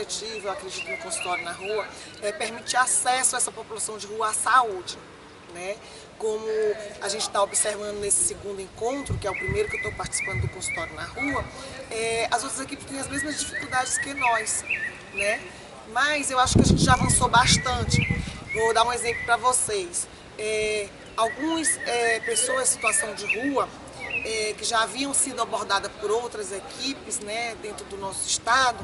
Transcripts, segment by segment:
objetivo, eu acredito, no consultório na rua, é permitir acesso a essa população de rua à saúde, né? Como a gente está observando nesse segundo encontro, que é o primeiro que eu estou participando do consultório na rua, as outras equipes têm as mesmas dificuldades que nós, né? Mas eu acho que a gente já avançou bastante. Vou dar um exemplo para vocês. Algumas pessoas em situação de rua, que já haviam sido abordadas por outras equipes, né, dentro do nosso estado,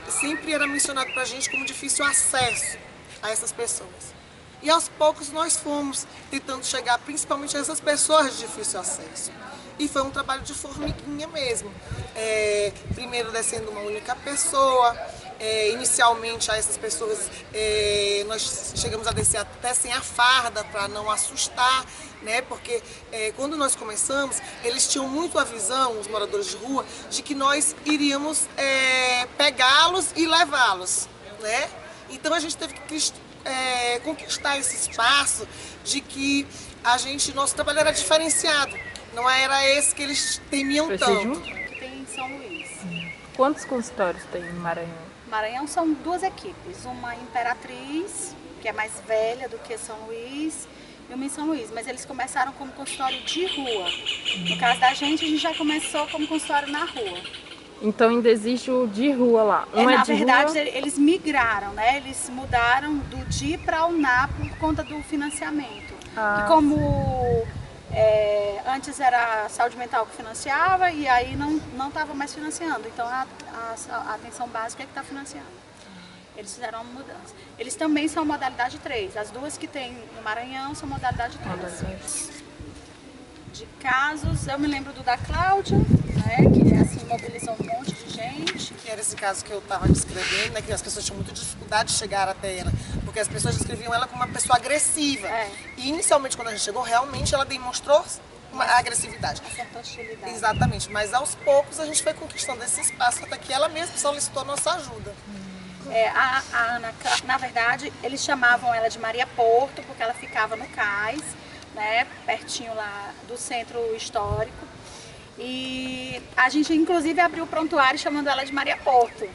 sempre era mencionado para a gente como difícil acesso a essas pessoas. E aos poucos nós fomos tentando chegar principalmente a essas pessoas de difícil acesso. E foi um trabalho de formiguinha mesmo. Primeiro descendo uma única pessoa, inicialmente a essas pessoas nós chegamos a descer até sem a farda para não assustar, né? Porque quando nós começamos, eles tinham muito a visão, os moradores de rua, de que nós iríamos pegá-los e levá-los, né? Então a gente teve que conquistar esse espaço de que nosso trabalho era diferenciado, não era esse que eles temiam tanto. Que tem em São Luís. Quantos consultórios tem em Maranhão? Maranhão são duas equipes, uma Imperatriz, que é mais velha do que São Luís, e uma em São Luís, mas eles começaram como consultório de rua. No caso da gente já começou como consultório na rua. Então ainda existe o de rua lá. Na verdade, eles migraram, né? Eles mudaram do DI para o NA por conta do financiamento. E como antes era a saúde mental que financiava e aí não estava mais financiando. Então a atenção básica é que está financiando. Eles fizeram uma mudança. Eles também são modalidade 3. As duas que tem no Maranhão são modalidade 3. De casos, eu me lembro do da Cláudia, né, que assim, mobilizou um monte de gente. Que era esse caso que eu estava descrevendo, né, que as pessoas tinham muita dificuldade de chegar até ela, porque as pessoas descreviam ela como uma pessoa agressiva. E inicialmente, quando a gente chegou, realmente ela demonstrou uma agressividade. Certa hostilidade. Exatamente, mas aos poucos a gente foi conquistando esse espaço até que ela mesma solicitou nossa ajuda. A Ana, na verdade, eles chamavam ela de Maria Porto, porque ela ficava no cais, né, pertinho lá do centro histórico. E a gente, inclusive, abriu o prontuário chamando ela de Maria Porto.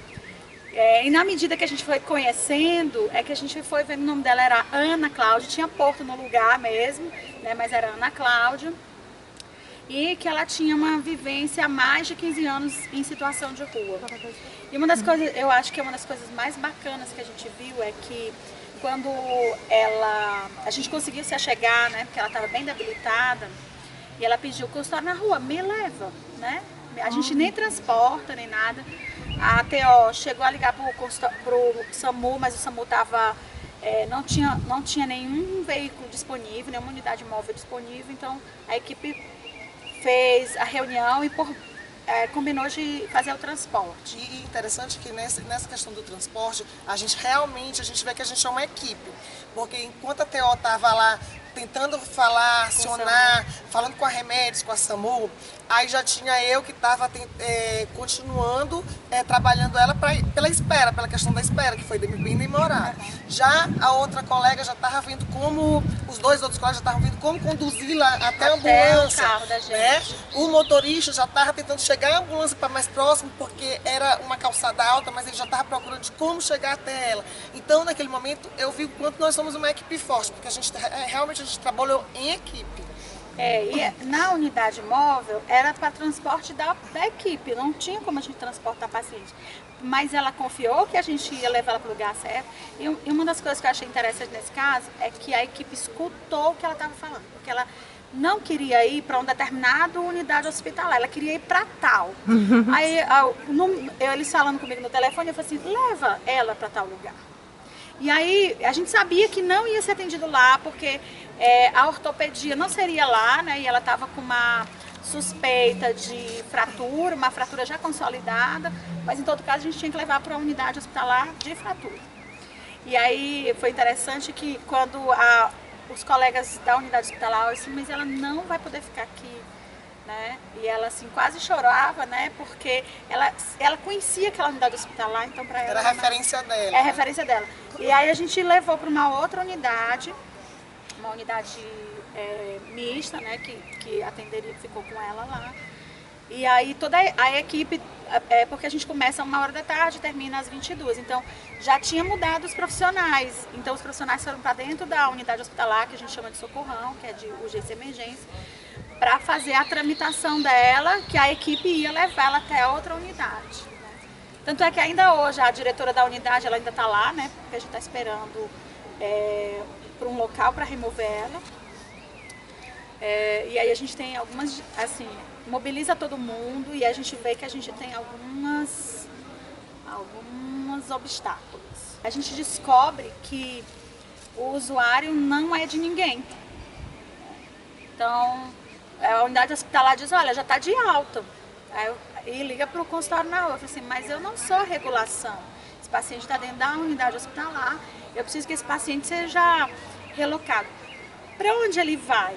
E na medida que a gente foi conhecendo, que a gente foi vendo o nome dela era Ana Cláudia, tinha Porto no lugar mesmo, né, mas era Ana Cláudia. E que ela tinha uma vivência há mais de 15 anos em situação de rua. E uma das coisas, eu acho que uma das coisas mais bacanas que a gente viu é que quando a gente conseguiu se achegar, né, porque ela estava bem debilitada, e ela pediu consultório na rua, me leva, né? A gente nem transporta, nem nada. A TO chegou a ligar pro SAMU, mas o SAMU tava, não tinha nenhum veículo disponível, nenhuma unidade móvel disponível, então a equipe fez a reunião e combinou de fazer o transporte. E interessante que nessa questão do transporte, a gente vê que a gente é uma equipe, porque enquanto a TO estava lá tentando falar, acionar, falando com a Remédios, com a SAMU, aí já tinha eu que estava continuando trabalhando ela pela questão da espera, que foi bem demorada. Já a outra colega já estava vendo os dois outros colegas já estavam vendo como conduzi-la até a ambulância. O carro da gente. Né? O motorista já estava tentando chegar a ambulância para mais próximo, porque era uma calçada alta, mas ele já estava procurando de como chegar até ela. Então, naquele momento, eu vi o quanto nós somos uma equipe forte, porque a gente realmente trabalhou em equipe. E na unidade móvel era para transporte da equipe, não tinha como a gente transportar paciente. Mas ela confiou que a gente ia levar ela para o lugar certo. E uma das coisas que eu achei interessante nesse caso é que a equipe escutou o que ela estava falando. Porque ela não queria ir para uma determinada unidade hospitalar, ela queria ir para tal. Aí eles falando comigo no telefone, eu falei assim, leva ela para tal lugar. E aí a gente sabia que não ia ser atendido lá, porque a ortopedia não seria lá, né? E ela estava com uma suspeita de fratura, uma fratura já consolidada, mas em todo caso a gente tinha que levar para a unidade hospitalar de fratura. E aí foi interessante que quando os colegas da unidade hospitalar disseram, mas ela não vai poder ficar aqui, né? E ela assim quase chorava, né? Porque ela conhecia aquela unidade hospitalar, então para ela era a referência dela. É a referência dela. E aí a gente levou para uma outra unidade, mista, né? Que ficou com ela lá. E aí toda a equipe, porque a gente começa 1h da tarde e termina às 22h, então já tinha mudado os profissionais. Então os profissionais foram para dentro da unidade hospitalar, que a gente chama de socorrão, que é de urgência e emergência, para fazer a tramitação dela, que a equipe ia levar ela até a outra unidade. Tanto é que ainda hoje a diretora da unidade, ela ainda está lá, né? Porque a gente está esperando para um local para remover ela. E aí a gente tem algumas, assim, mobiliza todo mundo e a gente vê que a gente tem alguns obstáculos. A gente descobre que o usuário não é de ninguém. Então, a unidade hospitalar diz, olha, já está de alta. E liga para o consultório na rua. Eu falo assim, mas eu não sou a regulação. Esse paciente está dentro da unidade hospitalar. Eu preciso que esse paciente seja relocado. Para onde ele vai?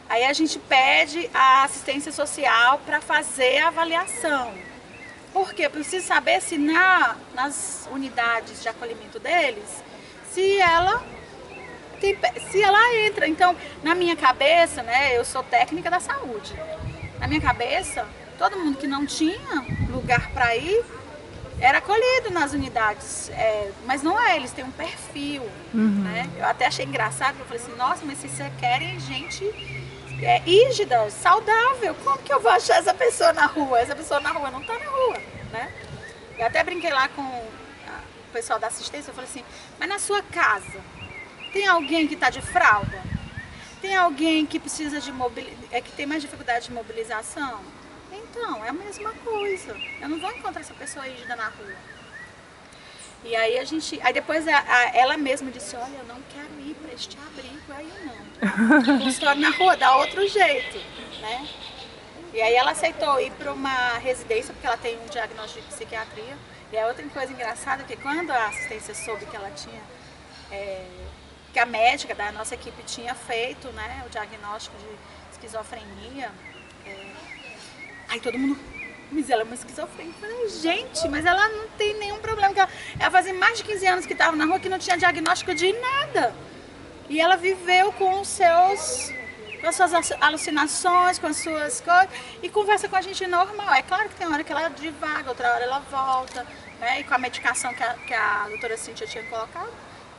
Aí a gente pede a assistência social para fazer a avaliação. Por quê? Eu preciso saber se nas unidades de acolhimento deles, se ela entra. Então, na minha cabeça, né, eu sou técnica da saúde. Na minha cabeça, todo mundo que não tinha lugar para ir era acolhido nas unidades, mas não é, eles têm um perfil, né? Eu até achei engraçado, eu falei assim, nossa, mas vocês querem gente rígida, saudável, como que eu vou achar essa pessoa na rua? Essa pessoa na rua não está na rua, né? Eu até brinquei lá com o pessoal da assistência, eu falei assim, mas na sua casa, tem alguém que está de fralda? Tem alguém que precisa de que tem mais dificuldade de mobilização? Então, é a mesma coisa. Eu não vou encontrar essa pessoa rígida na rua. E aí aí depois ela mesma disse, olha, eu não quero ir para este abrigo aí não. Consultório na rua, dá outro jeito, né? E aí ela aceitou ir para uma residência, porque ela tem um diagnóstico de psiquiatria. E a outra coisa engraçada é que quando a assistência soube que ela tinha, que a médica da nossa equipe tinha feito, né, o diagnóstico de esquizofrenia, aí todo mundo, mas ela é uma esquizofrênica. Eu falei, gente, mas ela não tem nenhum problema. Ela fazia mais de 15 anos que estava na rua, que não tinha diagnóstico de nada. E ela viveu com as suas alucinações, com as suas coisas, e conversa com a gente normal. É claro que tem hora que ela divaga, outra hora ela volta, né? E com a medicação que a doutora Cíntia tinha colocado,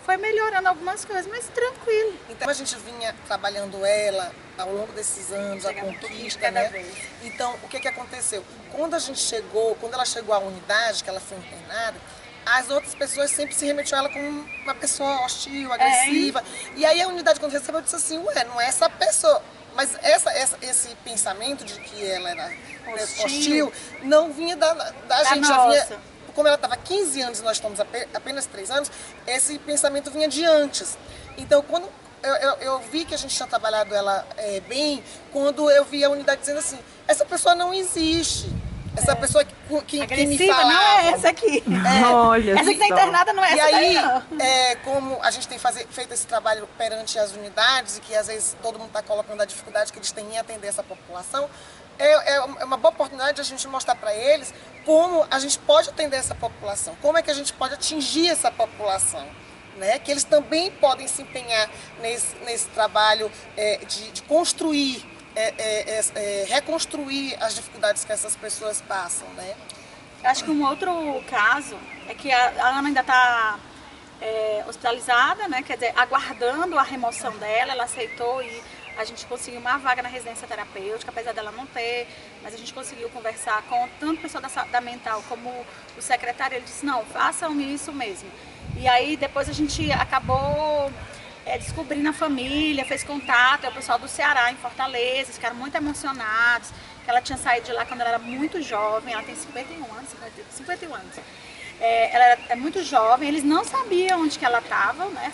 foi melhorando algumas coisas, mas tranquilo. Então a gente vinha trabalhando ela ao longo desses anos, a conquista, né? Então, o que aconteceu? Quando ela chegou à unidade, que ela foi internada, as outras pessoas sempre se remetiam a ela como uma pessoa hostil, agressiva. E aí a unidade, quando recebeu, disse assim, ué, não é essa pessoa. Mas esse pensamento de que ela era hostil não vinha da gente, já vinha... Como ela estava 15 anos e nós estamos apenas 3 anos, esse pensamento vinha de antes. Então, quando eu vi que a gente tinha trabalhado ela bem, quando eu vi a unidade dizendo assim, essa pessoa não existe. Essa pessoa que me falava... não é essa aqui. Olha essa que está internada não é essa. E aí, daí, como a gente tem feito esse trabalho perante as unidades, e que às vezes todo mundo está colocando a dificuldade que eles têm em atender essa população, é uma boa oportunidade de a gente mostrar para eles como a gente pode atender essa população, como é que a gente pode atingir essa população, né? Que eles também podem se empenhar nesse trabalho de construir, reconstruir as dificuldades que essas pessoas passam, né? Acho que um outro caso é que a Ana ainda está hospitalizada, né? Quer dizer, aguardando a remoção dela, ela aceitou e a gente conseguiu uma vaga na residência terapêutica, apesar dela não ter, mas a gente conseguiu conversar com tanto o pessoal da mental como o secretário, ele disse, não, façam isso mesmo. E aí depois a gente acabou descobrindo a família, fez contato, é o pessoal do Ceará, em Fortaleza, eles ficaram muito emocionados, que ela tinha saído de lá quando ela era muito jovem, ela tem 51 anos. Ela é muito jovem, eles não sabiam onde que ela estava, né?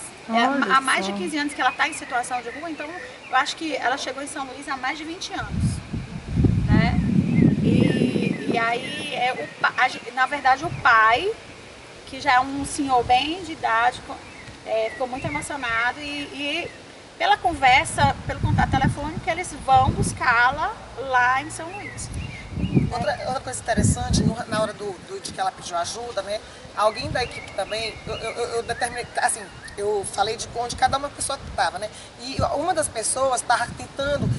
Há mais de 15 anos que ela está em situação de rua, então eu acho que ela chegou em São Luís há mais de 20 anos, né? E aí, na verdade, o pai, que já é um senhor bem de idade, ficou muito emocionado e pela conversa, pelo contato telefônico, eles vão buscá-la lá em São Luís. Outra coisa interessante, na hora de que ela pediu ajuda, né? Alguém da equipe também, eu determinei, assim, eu falei de onde cada uma pessoa estava, né? E uma das pessoas estava tentando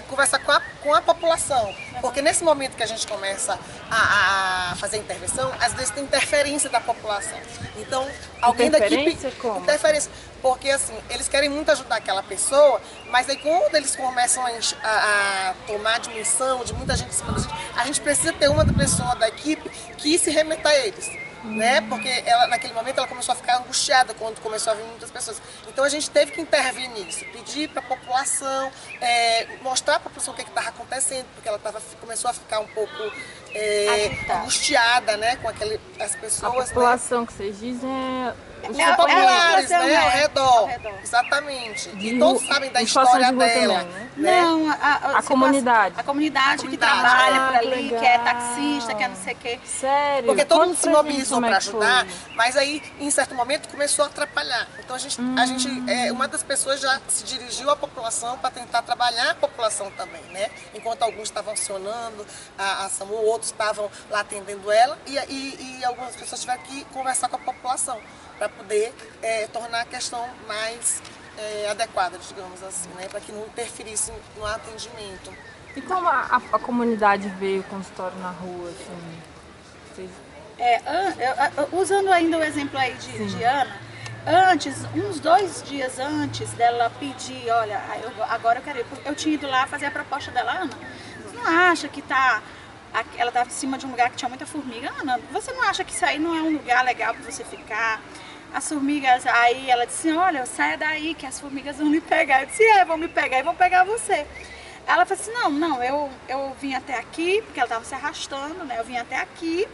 conversar com a população. Porque nesse momento que a gente começa a fazer a intervenção, às vezes tem interferência da população. Então, alguém da equipe... Interferência como? Interferência. Porque assim, eles querem muito ajudar aquela pessoa, mas aí quando eles começam a tomar a dimensão de muita gente em cima da gente, a gente precisa ter uma pessoa da equipe que se remeta a eles. Né? Porque ela, naquele momento ela começou a ficar angustiada quando começou a vir muitas pessoas. Então a gente teve que intervir nisso, pedir para a população, mostrar para a população o que estava acontecendo, porque ela começou a ficar um pouco angustiada, né? Com as pessoas. A população, né? Que vocês dizem os populares, né? Ao redor. redor. Exatamente. E todos sabem da história dela. Também, né? Não, a comunidade. A comunidade que trabalha por ali, legal. que é taxista, que é não sei o quê. Sério? Porque todo mundo se mobilizou para foi? ajudar, mas aí, em certo momento, começou a atrapalhar. Então, uma das pessoas já se dirigiu à população para tentar trabalhar a população também, né? Enquanto alguns estavam acionando a SAMU, outros estavam lá atendendo ela, e algumas pessoas tiveram que conversar com a população para poder tornar a questão mais adequada, digamos assim, né? Para que não interferisse no atendimento. E como a comunidade veio com o consultório na rua, assim? Vocês... Usando ainda o exemplo aí de Ana, uns 2 dias antes dela pedir, olha, agora eu quero ir, eu tinha ido lá fazer a proposta dela, Ana, você não acha que ela estava em cima de um lugar que tinha muita formiga? Ana, você não acha que isso aí não é um lugar legal para você ficar? As formigas, aí ela disse, olha, saia daí que as formigas vão me pegar. Eu disse, vão me pegar e vão pegar você. Ela falou assim, não, eu vim até aqui, porque ela estava se arrastando, né? Eu vim até aqui,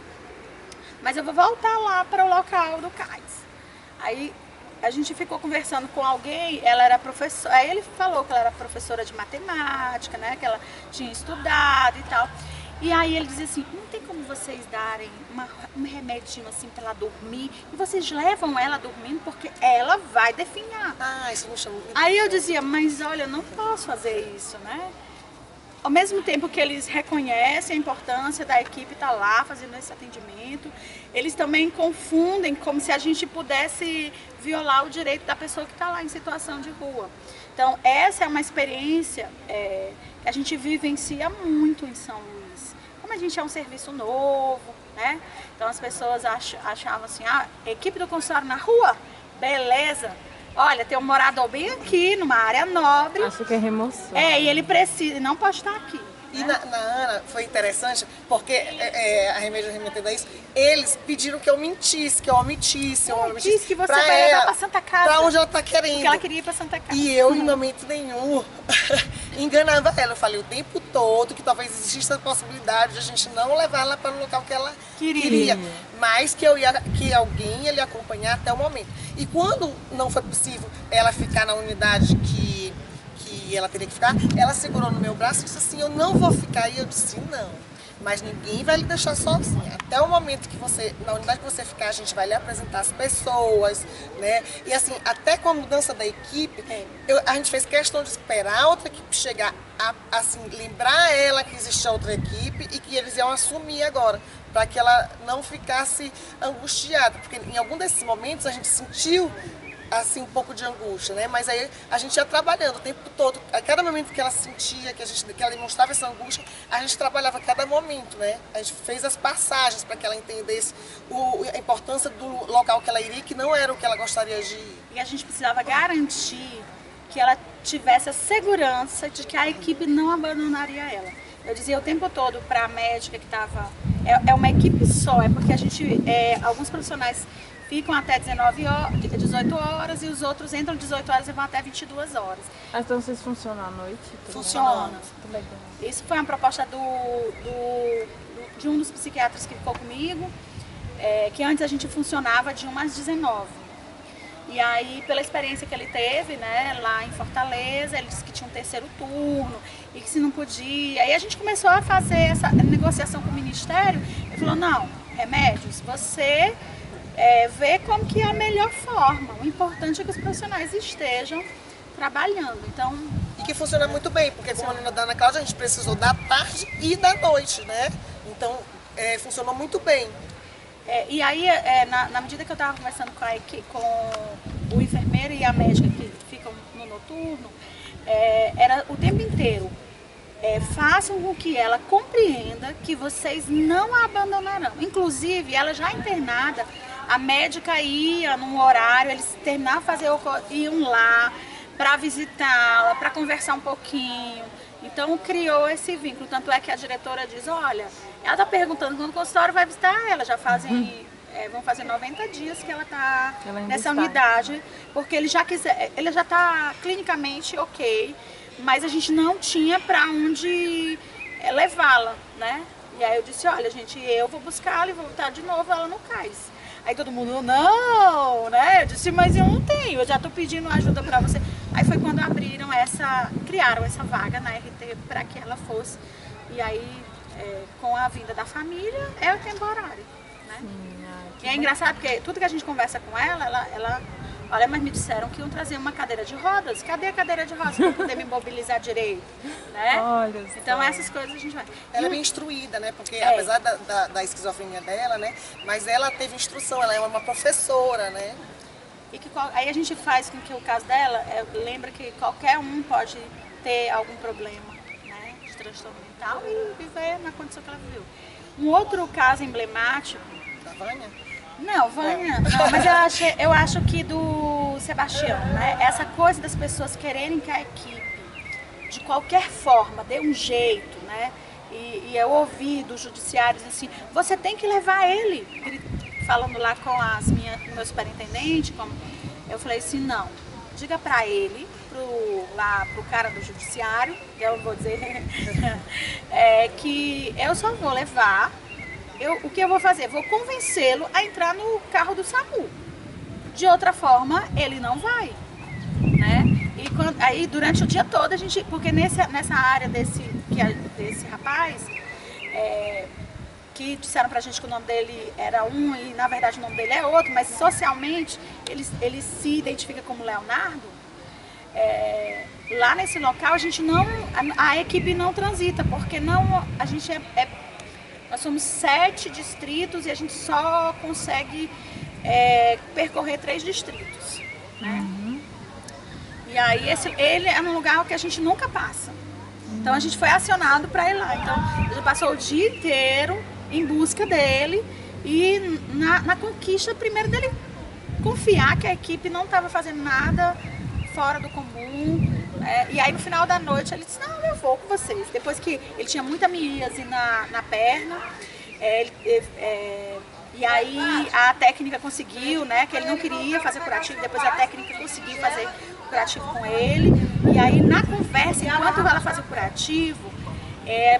mas eu vou voltar lá para o local do cais. Aí a gente ficou conversando com alguém, ela era professora, aí ele falou que ela era professora de matemática, né? Que ela tinha estudado e tal. E aí ele dizia assim, não tem como vocês darem um remedinho assim para ela dormir, e vocês levam ela dormindo porque ela vai definhar. Isso me chama. Aí eu dizia, mas olha, eu não posso fazer isso, né? Ao mesmo tempo que eles reconhecem a importância da equipe estar lá fazendo esse atendimento, eles também confundem como se a gente pudesse violar o direito da pessoa que está lá em situação de rua. Então, essa é uma experiência que a gente vivencia muito em São Luís. Como a gente é um serviço novo, né? Então as pessoas achavam assim, equipe do consultório na rua, beleza. Olha, tem um morador bem aqui, numa área nobre. Acho que é remoção. E ele precisa, não pode estar aqui. E na Ana foi interessante, porque a Remédio remetendo a isso, eles pediram que eu mentisse, que eu omitisse. Que você vai levar para Santa Casa. Para onde ela está querendo. Porque ela queria ir para Santa Casa. E eu, em momento nenhum, enganava ela. Eu falei o tempo todo que talvez existisse a possibilidade de a gente não levar ela para o local que ela queria. Mas que alguém ia lhe acompanhar até o momento. E quando não foi possível ela ficar na unidade que ela teria que ficar, ela segurou no meu braço e disse assim, eu não vou ficar. E eu disse, não, mas ninguém vai lhe deixar sozinha. Até o momento que na unidade que você ficar, a gente vai lhe apresentar as pessoas, né? E assim, até com a mudança da equipe, a gente fez questão de esperar a outra equipe chegar, assim, lembrar ela que existia outra equipe e que eles iam assumir agora, para que ela não ficasse angustiada, porque em algum desses momentos a gente sentiu assim, um pouco de angústia, né? Mas aí a gente ia trabalhando o tempo todo. A cada momento que ela sentia, que ela demonstrava essa angústia, a gente trabalhava a cada momento, né? A gente fez as passagens para que ela entendesse a importância do local que ela iria, que não era o que ela gostaria de ir. E a gente precisava garantir que ela tivesse a segurança de que a equipe não abandonaria ela. Eu dizia o tempo todo para a médica que estava... É uma equipe só, porque a gente... alguns profissionais ficam até 18 horas e os outros entram 18 horas e vão até 22 horas. Então vocês funcionam à noite? Funciona. Isso foi uma proposta de um dos psiquiatras que ficou comigo, que antes a gente funcionava de 1 às 19. E aí, pela experiência que ele teve, né, lá em Fortaleza, ele disse que tinha um 3º turno e que se não podia. Aí a gente começou a fazer essa negociação com o Ministério. Ele falou, não, Remédios, você... ver como que é a melhor forma. O importante é que os profissionais estejam trabalhando. Então, e que funciona muito bem, porque como a Ana Cláudia, a gente precisou da tarde e da noite, né? Então, funcionou muito bem. E aí, na medida que eu estava conversando com o enfermeiro e a médica que ficam no noturno, era o tempo inteiro. façam com que ela compreenda que vocês não a abandonarão. Inclusive, ela já internada, a médica ia num horário, eles terminavam de fazer, iam lá para visitá-la, para conversar um pouquinho. Então criou esse vínculo, tanto é que a diretora diz, olha, ela está perguntando quando o consultório vai visitar ela, já fazem, vão fazer 90 dias que ela está nessa unidade, porque ele já está clinicamente ok, mas a gente não tinha para onde levá-la, né? E aí eu disse, olha gente, eu vou buscá-la e vou voltar de novo ela no cais. Aí todo mundo, não, né? Eu disse, mas eu não tenho, eu já estou pedindo ajuda para você. Aí foi quando criaram essa vaga na RT para que ela fosse. E aí, com a vinda da família, é o temporário, né? E é engraçado porque tudo que a gente conversa com ela, olha, mas me disseram que iam trazer uma cadeira de rodas. Cadê a cadeira de rodas para poder me mobilizar direito? Né? Olha então só. essas coisas a gente vai. Ela é bem instruída, né? Porque apesar da esquizofrenia dela, né? Mas ela teve instrução, ela é uma professora, né? E aí a gente faz com que o caso dela, lembra que qualquer um pode ter algum problema, né, de transtorno mental e viver na condição que ela viveu. Um outro caso emblemático... Da Vânia? Não, Vânia, não, mas eu acho que do Sebastião, né? Essa coisa das pessoas quererem que a equipe, de qualquer forma, dê um jeito, né? E eu ouvi dos judiciários assim, você tem que levar ele, falando lá com o meu superintendente, eu falei assim, não, diga pra ele, pro cara do judiciário, que eu vou dizer, que eu só vou levar, o que eu vou fazer? Vou convencê-lo a entrar no carro do SAMU. De outra forma, ele não vai, né? E aí durante o dia todo a gente, porque nessa área desse rapaz, que disseram pra gente que o nome dele era um e na verdade o nome dele é outro, mas socialmente ele se identifica como Leonardo, lá nesse local a equipe não transita, porque a gente nós somos 7 distritos e a gente só consegue percorrer 3 distritos, né? E aí ele é num lugar que a gente nunca passa. Então a gente foi acionado para ir lá. Então a gente passou o dia inteiro em busca dele e na conquista primeiro dele confiar que a equipe não estava fazendo nada fora do comum. E aí no final da noite ele disse, não, eu vou com vocês. Depois que ele tinha muita miíase na perna, e aí a técnica conseguiu, né, que ele não queria fazer curativo, depois a técnica conseguiu fazer curativo com ele. E aí na conversa, enquanto ela fazia o curativo,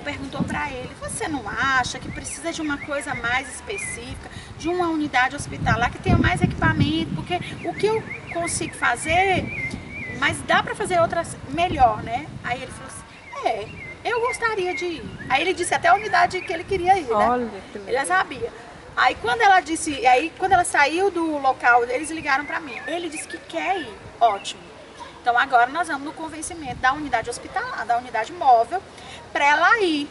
perguntou para ele, você não acha que precisa de uma coisa mais específica, de uma unidade hospitalar que tenha mais equipamento, porque o que eu consigo fazer, mas dá para fazer outras melhor, né? Aí ele falou assim, eu gostaria de ir. Aí ele disse até a unidade que ele queria ir, né? Olha, que ele já sabia. Aí quando ela saiu do local, eles ligaram para mim. Ele disse que quer ir, ótimo. Então agora nós vamos no convencimento da unidade hospitalar, da unidade móvel, para ela ir.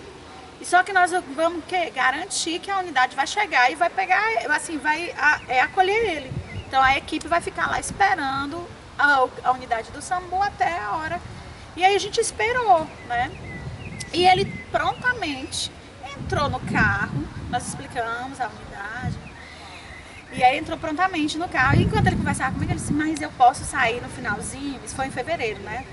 E só que nós vamos garantir que a unidade vai chegar e vai pegar, assim, vai acolher ele. Então a equipe vai ficar lá esperando a unidade do SAMU até a hora. E aí a gente esperou, né? E ele prontamente entrou no carro, nós explicamos a unidade. E aí entrou prontamente no carro. E enquanto ele conversava comigo, ele disse, mas eu posso sair no finalzinho? Isso foi em fevereiro, né?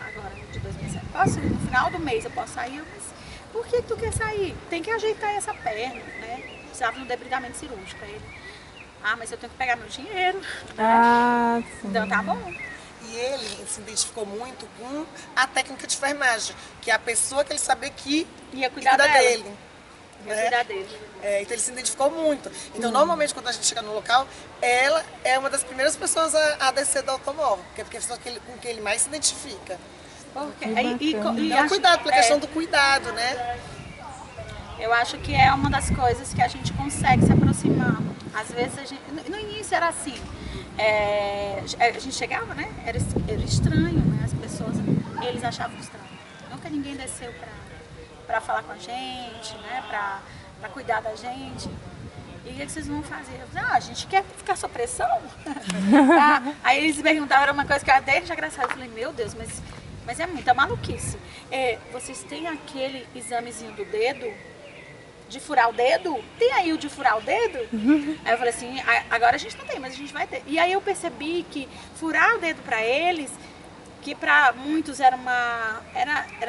Agora, de 2007. Posso ir no final do mês, eu posso sair? Eu disse, por que tu quer sair? Tem que ajeitar essa perna, né? Precisava de um debridamento cirúrgico. Aí ele, mas eu tenho que pegar meu dinheiro. Né? Então tá bom. E ele se identificou muito com a técnica de enfermagem, que é a pessoa que ele sabia que ia cuidar dele. Ia cuidar dele. Então ele se identificou muito. Então normalmente quando a gente chega no local, ela é uma das primeiras pessoas a descer do automóvel, porque é a pessoa com quem ele mais se identifica. Cuidado, pela questão do cuidado, né? Eu acho que é uma das coisas que a gente consegue se aproximar. Às vezes, no início era assim, a gente chegava, né? Era estranho, né? As pessoas, eles achavam estranho. Nunca ninguém desceu para falar com a gente, né? Para cuidar da gente. E o que vocês vão fazer? Eu disse, a gente quer ficar sob pressão. Aí eles perguntavam, era uma coisa que eu até já engraçado. Eu falei, meu Deus, mas Mas é muita maluquice. Vocês têm aquele examezinho do dedo? De furar o dedo? Tem aí o de furar o dedo? Aí eu falei assim, agora a gente não tem, mas a gente vai ter. E aí eu percebi que furar o dedo pra eles, que pra muitos era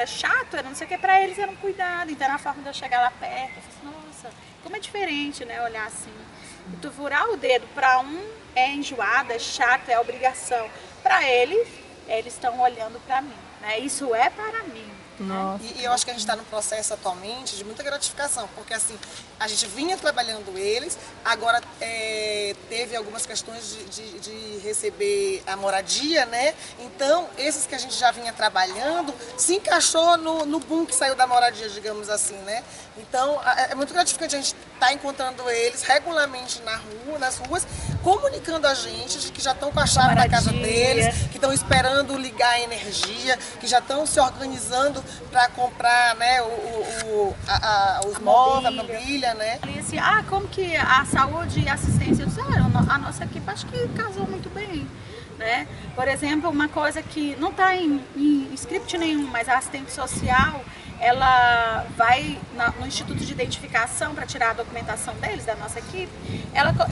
chato, era não sei o que, pra eles era um cuidado. Então era a forma de eu chegar lá perto. Eu falei assim, nossa, como é diferente, né, olhar assim. E tu furar o dedo pra um é enjoado, é chato, é obrigação. Pra eles estão olhando pra mim, né? Isso é para mim. Nossa. E eu acho que a gente está num processo atualmente de muita gratificação, porque assim, a gente vinha trabalhando eles, agora teve algumas questões de receber a moradia, né? Então, esses que a gente já vinha trabalhando, se encaixou no boom que saiu da moradia, digamos assim, né? Então, é muito gratificante a gente estar encontrando eles regularmente nas ruas, comunicando a gente de que já estão com a chave da casa deles, que estão esperando ligar a energia, que já estão se organizando para comprar, né, os móveis, a mobília, né? E assim, como que a saúde e a assistência, eu disse, a nossa equipe acho que casou muito bem, né? Por exemplo, uma coisa que não está em script nenhum, mas a assistente social, ela vai no Instituto de Identificação para tirar a documentação deles, da nossa equipe,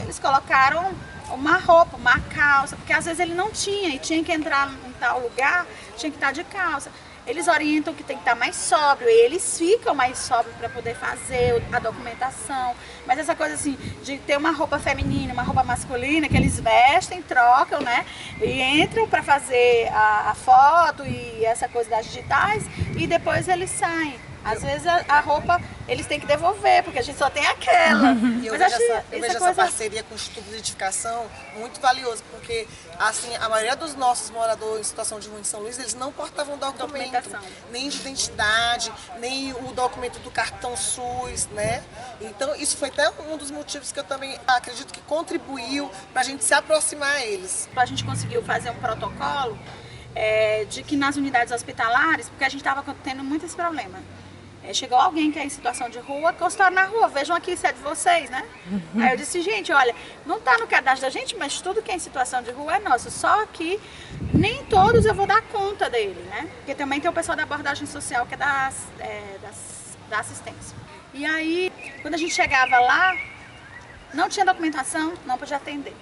eles colocaram uma roupa, uma calça, porque às vezes ele não tinha e tinha que entrar em tal lugar, tinha que estar de calça. Eles orientam que tem que estar mais sóbrio, e eles ficam mais sóbrios para poder fazer a documentação. Mas essa coisa assim, de ter uma roupa feminina, uma roupa masculina, que eles vestem, trocam, né? E entram para fazer a foto e essa coisa das digitais, e depois eles saem. Às vezes a roupa eles têm que devolver, porque a gente só tem aquela. E eu vejo essa parceria com o Instituto de Identificação muito valioso, porque assim, a maioria dos nossos moradores em situação de rua em São Luís, eles não portavam documento, nem de identidade, nem o documento do cartão SUS, né? Então isso foi até um dos motivos que eu também acredito que contribuiu para a gente se aproximar a eles. A gente conseguiu fazer um protocolo de que nas unidades hospitalares, porque a gente estava tendo muito esse problema. Chegou alguém que é em situação de rua, consultório na rua, vejam aqui se é de vocês, né? Aí eu disse, gente, olha, não está no cadastro da gente, mas tudo que é em situação de rua é nosso, só que nem todos eu vou dar conta dele, né? Porque também tem o pessoal da abordagem social que é da assistência. E aí, quando a gente chegava lá, não tinha documentação, não podia atender.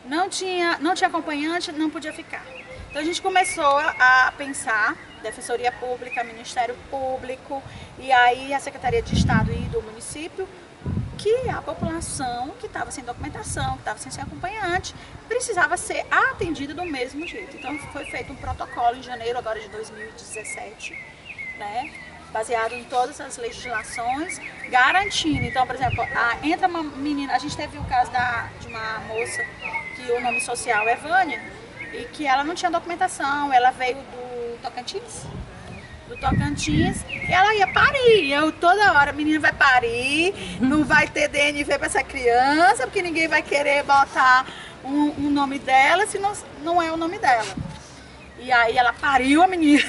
Não tinha acompanhante, não podia ficar. Então a gente começou a pensar, Defensoria Pública, Ministério Público e aí a Secretaria de Estado e do município, que a população que estava sem documentação, que estava sem acompanhante, precisava ser atendida do mesmo jeito. Então foi feito um protocolo em janeiro agora de 2017, né? Baseado em todas as legislações, garantindo. Então, por exemplo, entra uma menina, a gente teve o caso de uma moça que o nome social é Vânia, e que ela não tinha documentação, ela veio do Tocantins, e ela ia parir. Eu toda hora, a menina vai parir, não vai ter DNV para essa criança, porque ninguém vai querer botar um nome dela se não é o nome dela. E aí ela pariu a menina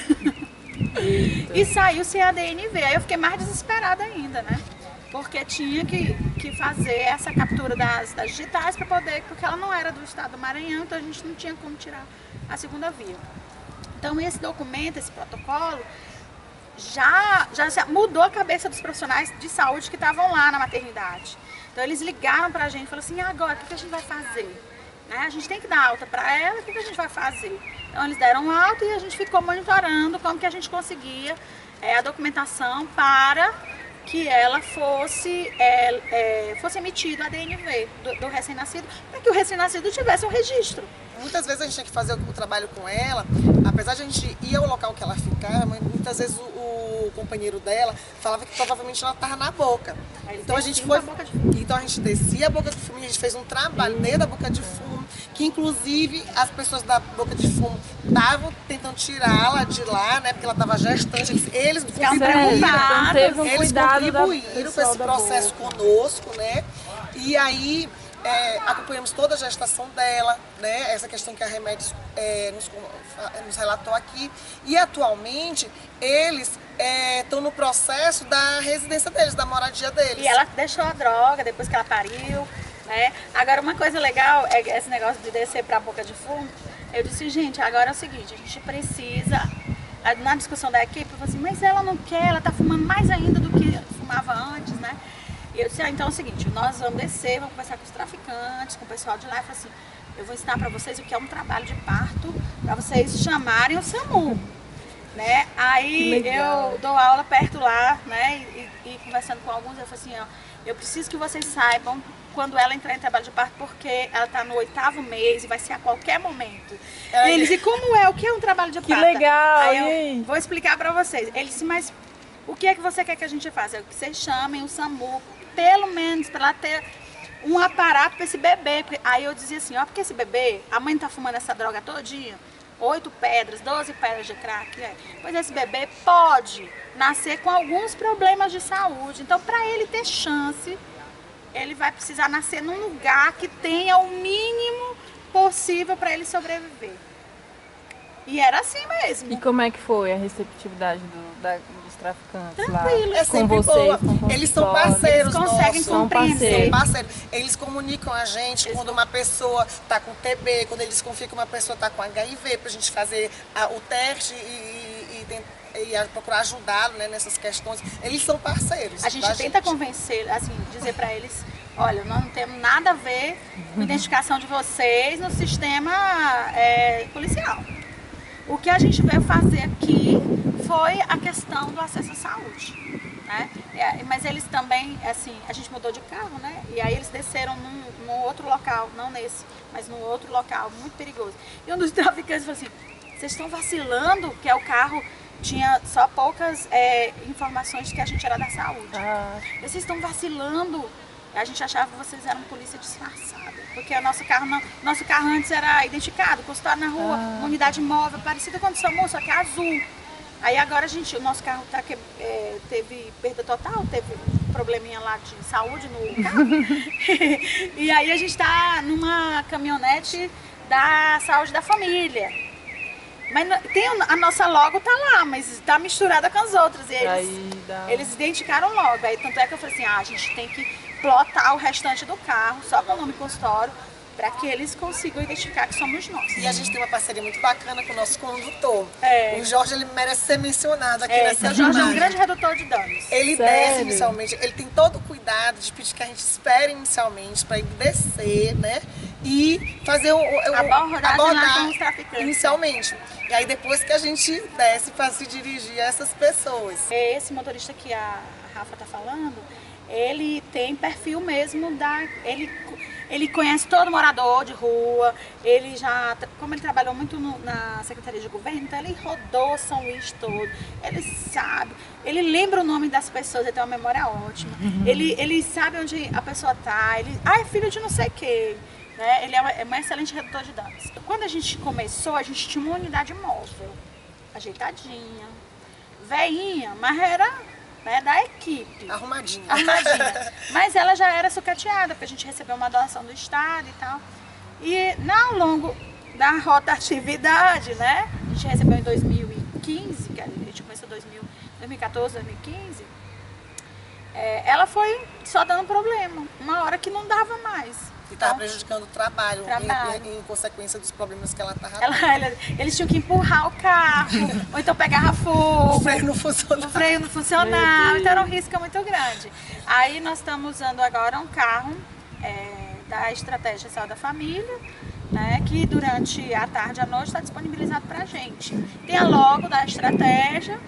e saiu sem a DNV. Aí eu fiquei mais desesperada ainda, né? Porque tinha que fazer essa captura das digitais para poder, porque ela não era do estado do Maranhão, então a gente não tinha como tirar a segunda via. Então esse documento, esse protocolo, já mudou a cabeça dos profissionais de saúde que estavam lá na maternidade. Então eles ligaram para a gente e falaram assim, agora o que a gente vai fazer? Né? A gente tem que dar alta para ela, o que a gente vai fazer? Então eles deram alta e a gente ficou monitorando como que a gente conseguia a documentação para que ela fosse emitido a DNV do recém-nascido, para que o recém-nascido tivesse um registro. Muitas vezes a gente tinha que fazer o trabalho com ela, apesar de a gente ir ao local que ela ficava, muitas vezes o companheiro dela falava que provavelmente ela estava na boca. Então a gente descia a boca de fumo, e a gente fez um trabalho dentro da boca de fumo, que inclusive as pessoas da boca de fumo estavam tentando tirá-la de lá, né, porque ela estava gestante. Eles contribuíram para esse processo conosco, né? E aí acompanhamos toda a gestação dela, né? Essa questão que a Remédios nos relatou aqui. E atualmente eles estão no processo da residência deles, da moradia deles. E ela deixou a droga depois que ela pariu, né? Agora uma coisa legal é esse negócio de descer para a boca de fumo. Eu disse, gente, agora é o seguinte, a gente precisa na discussão da equipe, eu falei assim, mas ela não quer, ela tá fumando mais ainda do que fumava antes, né? E eu disse, então é o seguinte, nós vamos descer, vamos conversar com os traficantes, com o pessoal de lá, e falei assim, eu vou ensinar para vocês o que é um trabalho de parto, para vocês chamarem o SAMU, né? Aí eu dou aula perto lá, né? E conversando com alguns, eu falei assim, ó, eu preciso que vocês saibam quando ela entrar em trabalho de parto, porque ela está no 8º mês e vai ser a qualquer momento. E eles, e como é? O que é um trabalho de parto? Que legal! Aí eu vou explicar para vocês. Eles disse, mas o que é que você quer que a gente faça? Que vocês chamem o SAMU, pelo menos para ela ter um aparato para esse bebê. Aí eu dizia assim, ó, porque esse bebê, a mãe tá fumando essa droga todinha, 8 pedras, 12 pedras de crack, pois esse bebê pode nascer com alguns problemas de saúde. Então, para ele ter chance, ele vai precisar nascer num lugar que tenha o mínimo possível para ele sobreviver. E era assim mesmo. E como é que foi a receptividade dos traficantes? Tranquilo. Lá? É sempre com vocês, boa. Eles são parceiros, eles conseguem nossos. compreender. São parceiros. Eles comunicam a gente quando uma pessoa está com TB, quando eles confiam que uma pessoa está com HIV, para a gente fazer o teste e procurar ajudá-lo, né, nessas questões. Eles são parceiros. A gente tenta convencer, assim, dizer para eles, olha, nós não temos nada a ver com a identificação de vocês no sistema policial. O que a gente veio fazer aqui foi a questão do acesso à saúde, né? Mas eles também, assim, a gente mudou de carro, né? E aí eles desceram num outro local, não nesse, mas num outro local muito perigoso. E um dos traficantes falou assim, vocês estão vacilando, que é o carro tinha só poucas informações de que a gente era da saúde. Vocês estão vacilando. A gente achava que vocês eram polícia disfarçada, porque o nosso carro antes era identificado, consultado na rua, uma unidade móvel, parecida com o do SAMU, só que é azul. Aí agora o nosso carro teve perda total, teve um probleminha lá de saúde no carro. E aí a gente está numa caminhonete da saúde da família. Mas a nossa logo tá lá, mas está misturada com as outras. E eles identificaram logo. Aí tanto é que eu falei assim, a gente tem que plotar o restante do carro, só com o nome consultório, para que eles consigam identificar que somos nós. E a gente tem uma parceria muito bacana com o nosso condutor. O Jorge, ele merece ser mencionado aqui nessa O Jorge é um imagem. grande redutor de danos. Ele desce inicialmente, ele tem todo o cuidado de pedir que a gente espere inicialmente para ele descer, né? E fazer abordagem lá com os traficantes. Inicialmente. E aí depois que a gente desce para se dirigir a essas pessoas. Esse motorista que a Rafa está falando, ele tem perfil mesmo ele conhece todo morador de rua, como ele trabalhou muito na Secretaria de Governo, então ele rodou São Luís todo, ele sabe, ele lembra o nome das pessoas, ele tem uma memória ótima, ele sabe onde a pessoa está, é filho de não sei quem, né? Ele é um excelente redutor de danos. Quando a gente começou, a gente tinha uma unidade móvel, ajeitadinha, veinha, mas era... da equipe. Arrumadinha. Mas ela já era sucateada, porque a gente recebeu uma doação do Estado e tal. E ao longo da rotatividade, né? A gente recebeu em 2015, que a gente começou em 2014, 2015. Ela foi só dando problema. Uma hora que não dava mais. E estava prejudicando o trabalho. Em consequência dos problemas que ela estava tendo. Eles tinham que empurrar o carro, ou então pegava fogo. O freio não funcionava. Então era um risco muito grande. Aí nós estamos usando agora um carro da Estratégia Saúde da Família, né, que durante a tarde e a noite está disponibilizado para a gente. Tem a logo da Estratégia,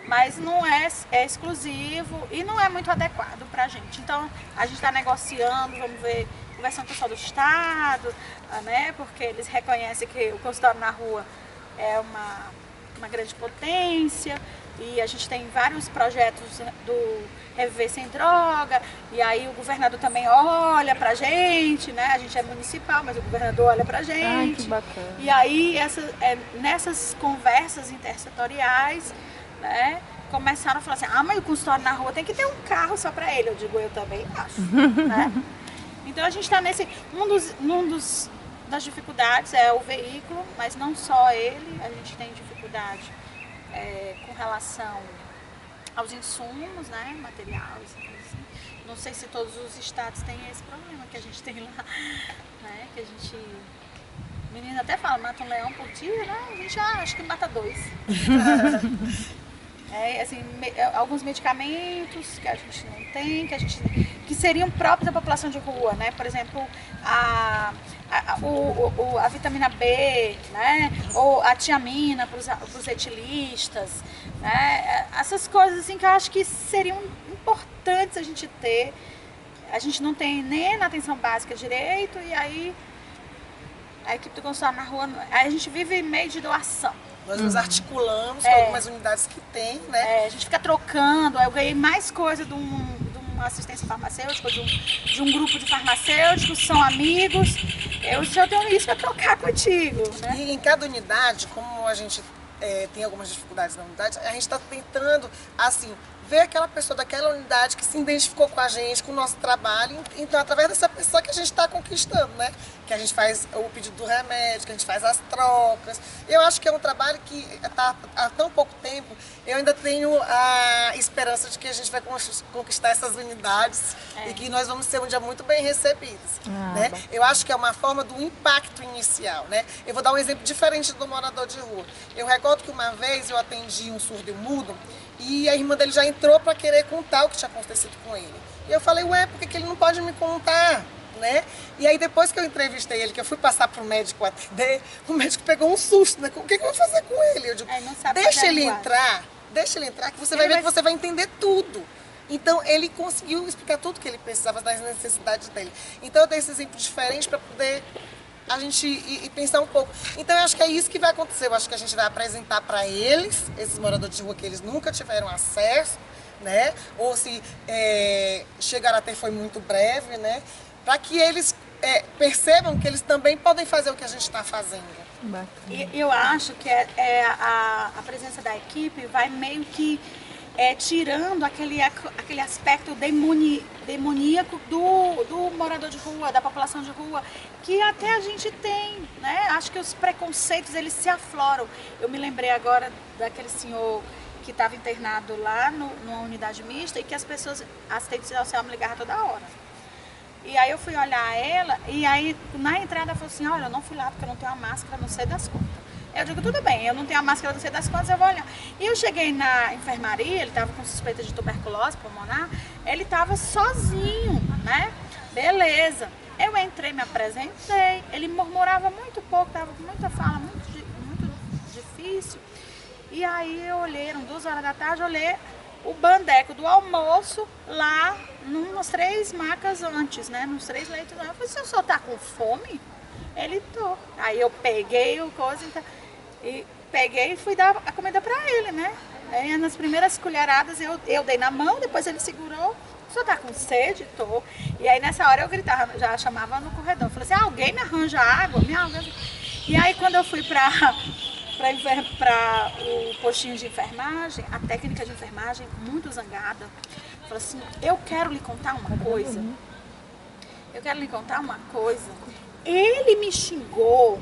mas não é exclusivo e não é muito adequado para a gente. Então a gente está negociando, vamos ver, conversando com o pessoal do Estado, né, porque eles reconhecem que o consultório na rua é uma grande potência e a gente tem vários projetos do Reviver Sem Droga e aí o governador também olha pra gente, né, a gente é municipal, mas o governador olha pra gente. Ai, que bacana. E aí nessas conversas intersetoriais, né, começaram a falar assim, mas o consultório na rua tem que ter um carro só pra ele. Eu digo, eu também acho, né? Então a gente está das dificuldades é o veículo, mas não só ele, a gente tem dificuldade com relação aos insumos, né, materiais, assim. Não sei se todos os estados têm esse problema que a gente tem lá, né, que a gente menina até fala, mata um leão por dia, né? A gente acho que mata 2. Assim, alguns medicamentos que a gente não tem, que seriam próprios da população de rua, né? Por exemplo, a vitamina B, né? Ou a tiamina para os etilistas, né? Essas coisas assim que eu acho que seriam importantes a gente ter. A gente não tem nem na atenção básica direito, e aí a equipe do consultório na rua, a gente vive meio de doação. Nós nos articulamos com algumas unidades que tem, né? A gente fica trocando. Eu ganhei mais coisa de uma assistência farmacêutica, de um grupo de farmacêuticos, são amigos. Eu já tenho isso para trocar contigo, né? E em cada unidade, como a gente tem algumas dificuldades na unidade, a gente está tentando, assim, ver aquela pessoa daquela unidade que se identificou com a gente, com o nosso trabalho. Então, através dessa pessoa que a gente está conquistando, né? Que a gente faz o pedido do remédio, que a gente faz as trocas. Eu acho que é um trabalho que está há tão pouco tempo, eu ainda tenho a esperança de que a gente vai conquistar essas unidades e que nós vamos ser um dia muito bem recebidos. Né? Eu acho que é uma forma do impacto inicial. Né? Eu vou dar um exemplo diferente do morador de rua. Eu recordo que uma vez eu atendi um surdo e mudo, e a irmã dele já entrou para querer contar o que tinha acontecido com ele. E eu falei, ué, por que ele não pode me contar? Né? E aí depois que eu entrevistei ele, que eu fui passar para o médico atender, o médico pegou um susto, né? O que eu vou fazer com ele? Eu digo, deixa ele entrar, que você vai ver que você vai entender tudo. Então ele conseguiu explicar tudo que ele precisava das necessidades dele. Então eu dei esse exemplo diferente para poder a gente ir pensar um pouco. Então eu acho que é isso que vai acontecer. Eu acho que a gente vai apresentar para eles, esses moradores de rua que eles nunca tiveram acesso, né? Ou se chegaram a ter foi muito breve, né? Para que eles percebam que eles também podem fazer o que a gente está fazendo. E eu acho que a presença da equipe vai meio que tirando aquele aspecto demoníaco do morador de rua, da população de rua, que até a gente tem, né? Acho que os preconceitos, eles se afloram. Eu me lembrei agora daquele senhor que estava internado lá numa unidade mista e que as pessoas, a assistente social me ligava toda hora. E aí eu fui olhar ela, e aí na entrada ela falou assim, olha, eu não fui lá porque eu não tenho a máscara, não sei das contas. Eu digo, tudo bem, eu não tenho a máscara, não sei das contas, eu vou olhar. E eu cheguei na enfermaria, ele estava com suspeita de tuberculose pulmonar, ele estava sozinho, né? Beleza. Eu entrei, me apresentei, ele murmurava muito pouco, estava com muita fala, muito difícil. E aí eu olhei, eram 2 horas da tarde, eu olhei o bandeco do almoço lá, umas 3 macas antes, né? Nos 3 leitos. Eu falei, o senhor tá com fome? Ele tô. Aí eu peguei o coisa e peguei e fui dar a comida pra ele, né? Aí nas primeiras colheradas eu dei na mão, depois ele segurou. O senhor tá com sede? Tô. E aí nessa hora eu gritava, já chamava no corredor. Falei assim, alguém me arranja água? E aí quando eu fui para o postinho de enfermagem, a técnica de enfermagem, muito zangada, falou assim, eu quero lhe contar uma coisa. Ele me xingou,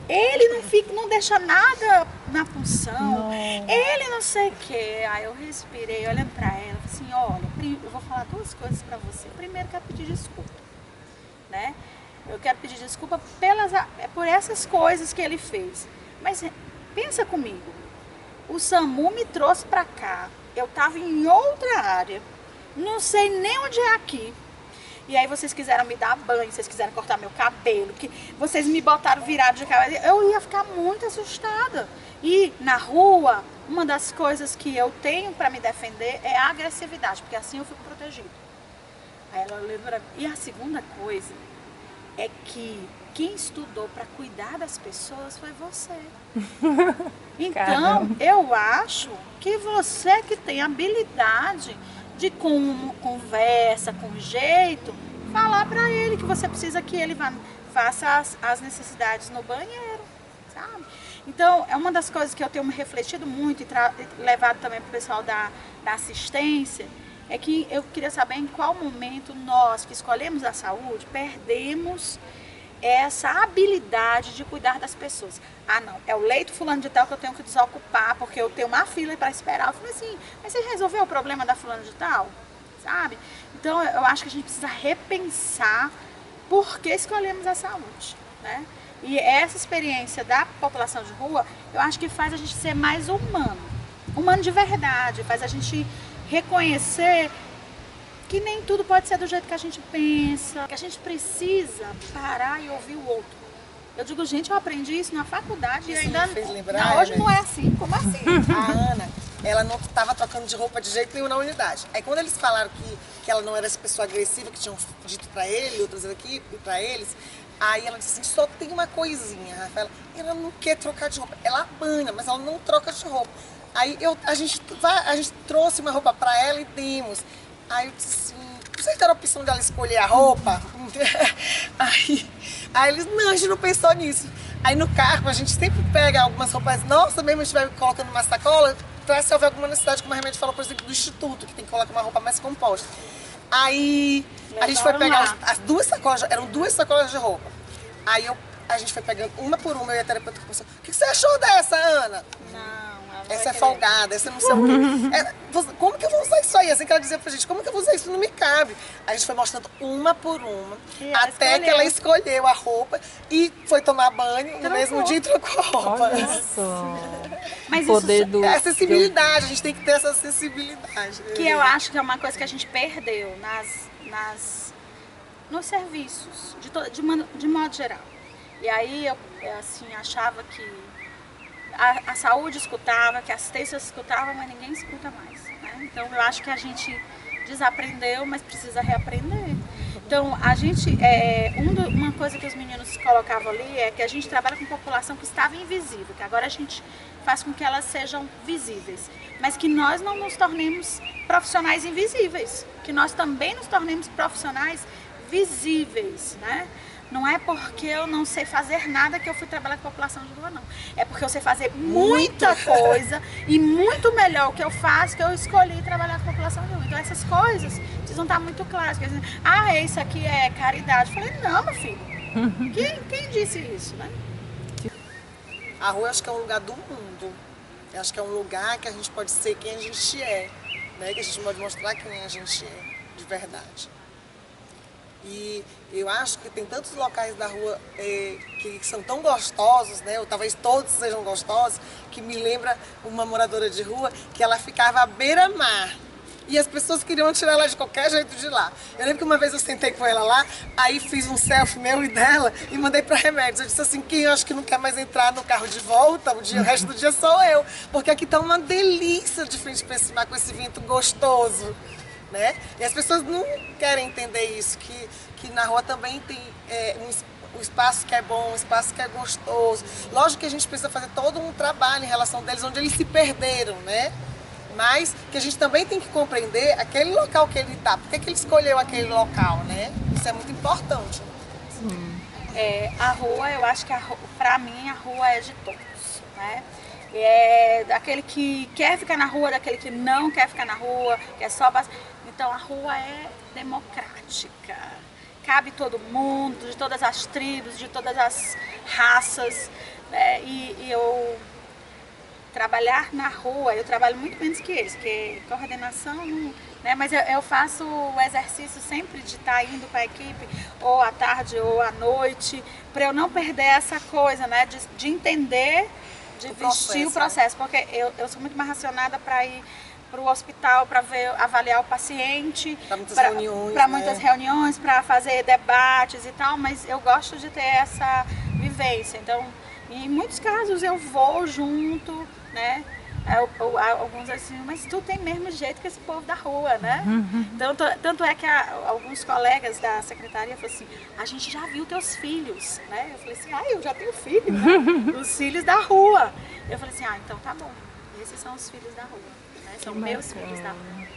ele não deixa nada na função, ele não sei o que. Aí eu respirei, olhando para ela, falei assim, olha, eu vou falar 2 coisas para você. Primeiro, quero pedir desculpa, né? Eu quero pedir desculpa por essas coisas que ele fez. Mas pensa comigo, o SAMU me trouxe para cá, eu estava em outra área, não sei nem onde é aqui. E aí vocês quiseram me dar banho, vocês quiseram cortar meu cabelo, que vocês me botaram virado de cabeça, eu ia ficar muito assustada. E na rua, uma das coisas que eu tenho para me defender é a agressividade, porque assim eu fico protegida. Aí ela lembra. E a segunda coisa é que quem estudou para cuidar das pessoas foi você. Então, eu acho que você que tem habilidade de com conversa, com jeito, falar para ele que você precisa que ele faça as necessidades no banheiro, sabe? Então, é uma das coisas que eu tenho me refletido muito e levado também para o pessoal da assistência, é que eu queria saber em qual momento nós que escolhemos a saúde perdemos essa habilidade de cuidar das pessoas. Ah, não, é o leito fulano de tal que eu tenho que desocupar, porque eu tenho uma fila para esperar. Eu falei assim, mas você resolveu o problema da fulano de tal? Sabe? Então, eu acho que a gente precisa repensar por que escolhemos a saúde, né? E essa experiência da população de rua, eu acho que faz a gente ser mais humano. Humano de verdade, faz a gente reconhecer que nem tudo pode ser do jeito que a gente pensa, que a gente precisa parar e ouvir o outro. Eu digo, gente, eu aprendi isso na faculdade e ainda fez lembrar, não, hoje né? não é assim, como assim? A Ana, ela não estava trocando de roupa de jeito nenhum na unidade. Aí quando eles falaram que ela não era essa pessoa agressiva, que tinham dito pra ele, outras aqui, pra eles, aí ela disse assim, só tem uma coisinha, Rafaela, ela não quer trocar de roupa. Ela banha, mas ela não troca de roupa. Aí a gente trouxe uma roupa pra ela e demos. Aí eu disse assim, vocês deram a opção dela escolher a roupa? Aí eles, não, a gente não pensou nisso. Aí no carro a gente sempre pega algumas roupas nossas, mesmo a gente vai colocando uma sacola, para se houver alguma necessidade, como a Remédio falou, por exemplo, do instituto, que tem que colocar uma roupa mais composta. Aí a gente foi pegar as duas sacolas, eram duas sacolas de roupa. Aí a gente foi pegando uma por uma, eu e a terapeuta pensou, o que você achou dessa, Ana? Não, essa é folgada, essa não sei o quê. Como que eu vou usar isso aí? Assim que ela dizia pra gente, como que eu vou usar isso? Não me cabe. A gente foi mostrando uma por uma, até que ela escolheu a roupa e foi tomar banho no mesmo dia e trocou a roupa. Olha só. Mas poder isso, É acessibilidade, a gente tem que ter essa acessibilidade. que eu acho que é uma coisa que a gente perdeu nos serviços, de modo geral. E aí eu assim, achava que a saúde escutava, que a assistência escutava, mas ninguém escuta mais, né? Então eu acho que a gente desaprendeu, mas precisa reaprender. Então a gente, uma coisa que os meninos colocavam ali é que a gente trabalha com população que estava invisível, que agora a gente faz com que elas sejam visíveis, mas que nós não nos tornemos profissionais invisíveis, que nós também nos tornemos profissionais visíveis, né? Não é porque eu não sei fazer nada que eu fui trabalhar com a população de rua, não. É porque eu sei fazer muita coisa e muito melhor o que eu faço, que eu escolhi trabalhar com a população de rua. Então essas coisas precisam estar muito claras. Quer dizer, isso aqui é caridade. Eu falei, não, meu filho. Quem disse isso, né? A rua acho que é um lugar do mundo. Eu acho que é um lugar que a gente pode ser quem a gente é, né? Que a gente pode mostrar quem a gente é, de verdade. E eu acho que tem tantos locais da rua que são tão gostosos, né? Ou talvez todos sejam gostosos, que me lembra uma moradora de rua que ela ficava à beira-mar. E as pessoas queriam tirar ela de qualquer jeito de lá. Eu lembro que uma vez eu sentei com ela lá, aí fiz um selfie meu e dela e mandei para Remédios. Eu disse assim, quem eu acho que não quer mais entrar no carro de volta, o resto do dia sou eu. Porque aqui tá uma delícia de frente para esse mar com esse vento gostoso. Né? E as pessoas não querem entender isso, que na rua também tem um espaço que é bom, um espaço que é gostoso. Lógico que a gente precisa fazer todo um trabalho em relação deles, onde eles se perderam, né? Mas que a gente também tem que compreender aquele local que ele está, por que ele escolheu aquele local, né? Isso é muito importante. A rua, eu acho que pra mim a rua é de todos, né? É daquele que quer ficar na rua, daquele que não quer ficar na rua, que é só... Então a rua é democrática, cabe todo mundo, de todas as tribos, de todas as raças, né? E eu trabalhar na rua, eu trabalho muito menos que eles, porque coordenação, né? Mas eu faço o exercício sempre de estar indo com a equipe, ou à tarde ou à noite, para eu não perder essa coisa, né? De entender, de vestir o processo, porque eu sou muito mais racionada para ir para o hospital, para avaliar o paciente, para muitas reuniões, para fazer debates e tal, mas eu gosto de ter essa vivência. Então, em muitos casos eu vou junto, né? Alguns assim, mas tu tem mesmo jeito que esse povo da rua, né? Então, tanto é que alguns colegas da secretaria falaram assim, a gente já viu teus filhos, né? Eu falei assim, eu já tenho filho, né? Os filhos da rua. Eu falei assim, então tá bom, esses são os filhos da rua, né? São meus filhos da rua.